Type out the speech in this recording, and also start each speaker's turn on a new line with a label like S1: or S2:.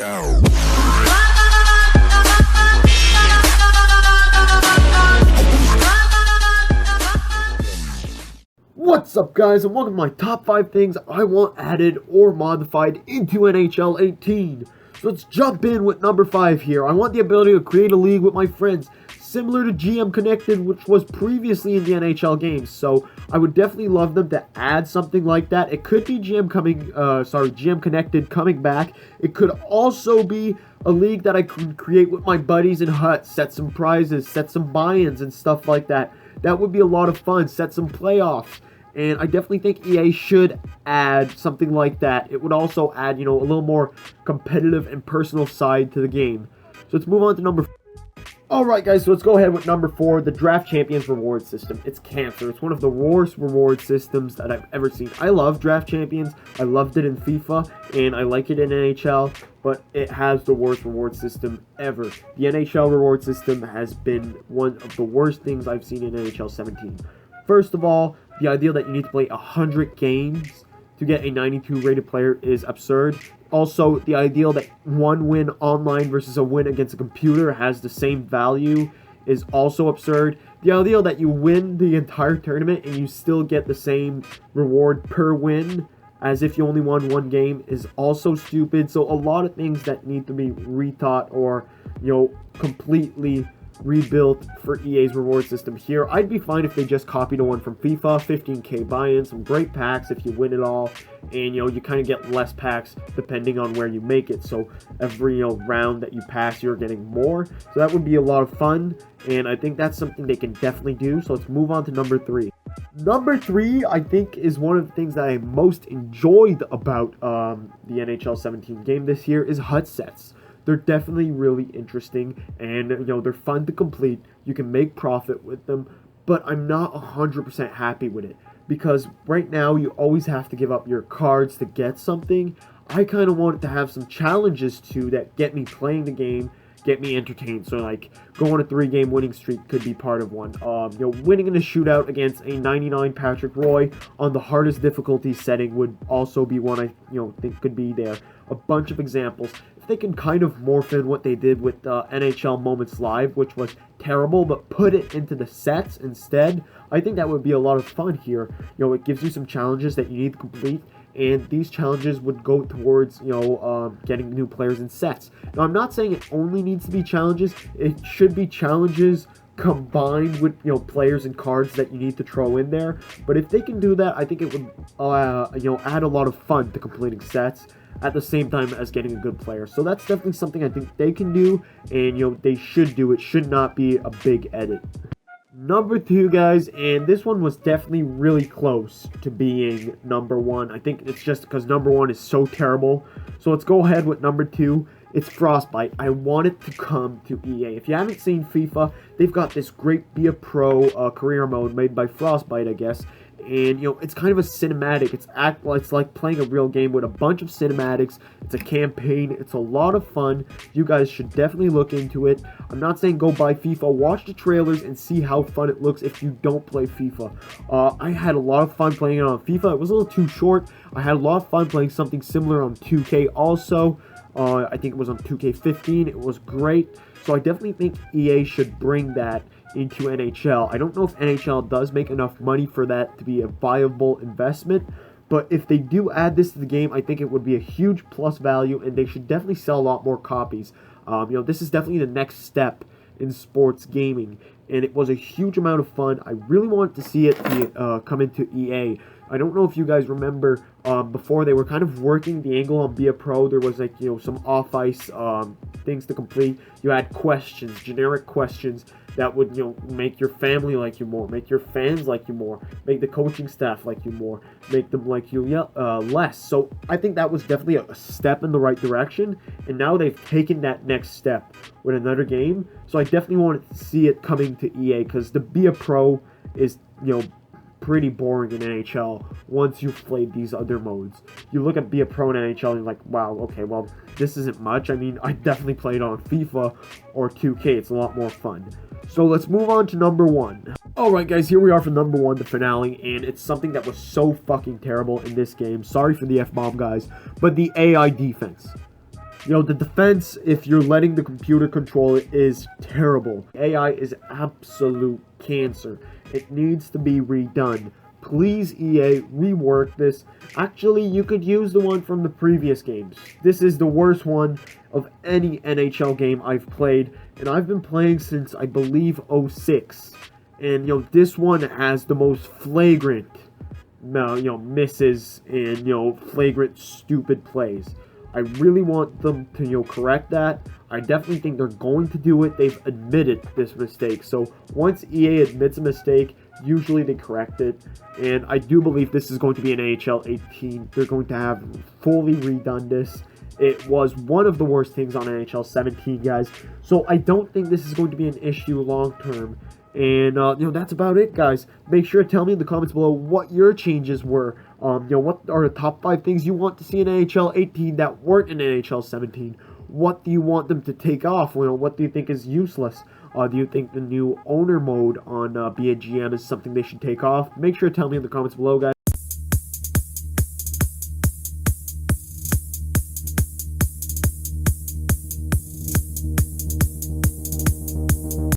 S1: What's up, guys, and welcome to my top 5 things I want added or modified into NHL 18. So let's jump in with number 5 here. I want the ability to create a league with my friends, similar to GM Connected, which was previously in the NHL games. So I would definitely love them to add something like that. It could be GM Connected coming back. It could also be a league that I can create with my buddies in Hut, set some prizes, set some buy-ins and stuff like that. That would be a lot of fun. Set some playoffs. And I definitely think EA should add something like that. It would also add, a little more competitive and personal side to the game. So let's move on to number 4. Alright guys, so let's go ahead with number 4, the Draft Champions reward system. It's cancer. It's one of the worst reward systems that I've ever seen. I love Draft Champions. I loved it in FIFA, and I like it in NHL, but it has the worst reward system ever. The NHL reward system has been one of the worst things I've seen in NHL 17. First of all, the idea that you need to play 100 games to get a 92 rated player is absurd. Also, the idea that one win online versus a win against a computer has the same value is also absurd. The idea that you win the entire tournament and you still get the same reward per win as if you only won one game is also stupid. So a lot of things that need to be retaught or, completely rebuilt for EA's reward system here. I'd be fine if they just copied the one from FIFA, 15k buy-in, some great packs if you win it all, and you kind of get less packs depending on where you make it. So every round that you pass, you're getting more. So that would be a lot of fun, and I think that's something they can definitely do. So let's move on to number 3. Number 3, I think, is one of the things that I most enjoyed about the NHL 17 game this year is HUD sets. They're definitely really interesting, and they're fun to complete. You can make profit with them, but I'm not 100% happy with it, because right now you always have to give up your cards to get something. I kind of want it to have some challenges too that get me playing the game, get me entertained. So like go on a 3-game winning streak could be part of one. Winning in a shootout against a 99 Patrick Roy on the hardest difficulty setting would also be one I think could be there. A bunch of examples. If they can kind of morph in what they did with NHL Moments Live, which was terrible, but put it into the sets instead, I think that would be a lot of fun here. It gives you some challenges that you need to complete, and these challenges would go towards, getting new players in sets. Now, I'm not saying it only needs to be challenges. It should be challenges combined with, players and cards that you need to throw in there. But if they can do that, I think it would, add a lot of fun to completing sets at the same time as getting a good player. So that's definitely something I think they can do, and, they should do. It should not be a big edit. Number 2, guys, and this one was definitely really close to being number 1. I think it's just because number 1 is so terrible. So let's go ahead with number 2. It's Frostbite. I want it to come to EA. If you haven't seen FIFA, they've got this great Be a Pro career mode made by Frostbite, I guess. And, it's kind of a cinematic. It's like playing a real game with a bunch of cinematics. It's a campaign. It's a lot of fun. You guys should definitely look into it. I'm not saying go buy FIFA. Watch the trailers and see how fun it looks if you don't play FIFA. I had a lot of fun playing it on FIFA. It was a little too short. I had a lot of fun playing something similar on 2K also. I think it was on 2K15. It was great. So I definitely think EA should bring that into NHL. I don't know if NHL does make enough money for that to be a viable investment, but if they do add this to the game, I think it would be a huge plus value, and they should definitely sell a lot more copies. This is definitely the next step in sports gaming, and it was a huge amount of fun. I really wanted to see it come into EA. I don't know if you guys remember, before they were kind of working the angle on Be a Pro, there was some off-ice things to complete. You had questions, generic questions that would, make your family like you more, make your fans like you more, make the coaching staff like you more, make them like you less. So I think that was definitely a step in the right direction, and now they've taken that next step with another game. So I definitely wanted to see it coming to EA, because the Be a Pro is, pretty boring in NHL once you've played these other modes. You look at Be a Pro in NHL and you're like, wow, okay, well, this isn't much. I mean, I definitely played on FIFA or 2K. It's a lot more fun. So let's move on to number 1. Alright guys, here we are for number 1, the finale, and it's something that was so fucking terrible in this game. Sorry for the F-bomb, guys, but the AI defense. You know, the defense, if you're letting the computer control it, is terrible. AI is absolute cancer. It needs to be redone. Please, EA, rework this. Actually, you could use the one from the previous games. This is the worst one of any NHL game I've played, and I've been playing since, I believe, 06. And, you know, this one has the most flagrant, misses and, flagrant stupid plays. I really want them to, correct that. I definitely think they're going to do it. They've admitted this mistake. So once EA admits a mistake, usually they correct it. And I do believe this is going to be an NHL 18. They're going to have fully redone this. It was one of the worst things on NHL 17, guys. So I don't think this is going to be an issue long term. And, that's about it, guys. Make sure to tell me in the comments below what your changes were. What are the top 5 things you want to see in NHL 18 that weren't in NHL 17? What do you want them to take off? What do you think is useless? Do you think the new owner mode on Be a GM is something they should take off? Make sure to tell me in the comments below, guys.